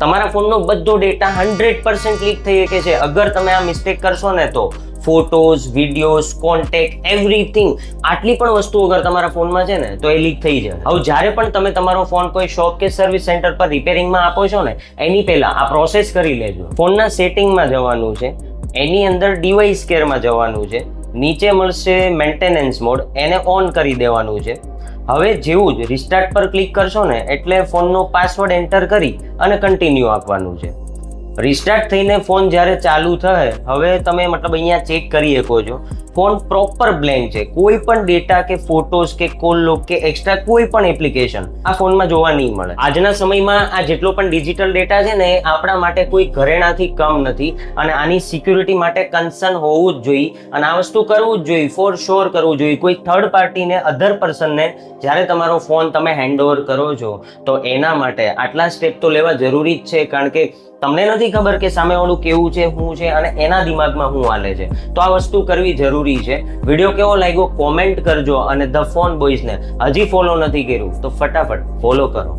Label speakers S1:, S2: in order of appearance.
S1: તમારા ફોનનો બધો ડેટા 100% લીક થઈ શકે છે અગર તમે આ મિસ્ટેક કરશો ને તો. ફોટોઝ, વિડીયોઝ, કોન્ટેક્ટ, એવરીથિંગ, આટલી પણ વસ્તુ અગર તમારા ફોનમાં છે ને તો એ લીક થઈ જાય. હવે જ્યારે પણ તમે તમારો ફોન કોઈ શોપ કે સર્વિસ સેન્ટર પર રિપેરિંગમાં આપો છો ને એની પહેલા આ પ્રોસેસ કરી લેજો. ફોનના સેટિંગમાં જવાનું છે, એની અંદર ડિવાઇસ કેરમાં જવાનું છે, નીચે મળશે મેન્ટેનન્સ મોડ, એને ઓન કરી દેવાનું છે. હવે જેવું જ રિસ્ટાર્ટ પર ક્લિક કરશો ને એટલે ફોનનો પાસવર્ડ એન્ટર કરી અને કન્ટિન્યુ આપવાનું છે. રિસ્ટાર્ટ થઈને ફોન જ્યારે ચાલુ થાય હવે તમે મતલબ અહીંયા ચેક કરી શકો છો ફોન પ્રોપર બ્લેન્ક છે. કોઈ પણ ડેટા કે ફોટોઝ કે કોલ લોગ કે એક્સ્ટ્રા કોઈ પણ એપ્લિકેશન આ ફોનમાં જોવા નહીં મળે. આજના સમયમાં આ જેટલો પણ ડિજિટલ ડેટા છે ને આપણા માટે કોઈ ઘરેણાથી કમ નથી અને આની સિક્યુરિટી માટે કન્સર્ન હોવું જ જોઈએ અને આ વસ્તુ કરવું જ જોઈએ, ફોર શ્યોર કરવું જોઈએ. કોઈ થર્ડ પાર્ટીને, અધર પર્સનને જ્યારે તમારો ફોન તમે હેન્ડઓવર કરો છો તો એના માટે આટલા સ્ટેપ તો લેવા જરૂરી જ છે, કારણ કે તમને નથી ખબર કે સામેવાળું કેવું છે, શું છે અને એના દિમાગમાં શું હાલે છે. તો આ વસ્તુ કરવી જરૂરી છે. વિડીયો કેવો લાગ્યો કોમેન્ટ કરજો અને ધ ફોન બોયઝને હજી ફોલો નથી કર્યું તો ફટાફટ ફોલો કરો.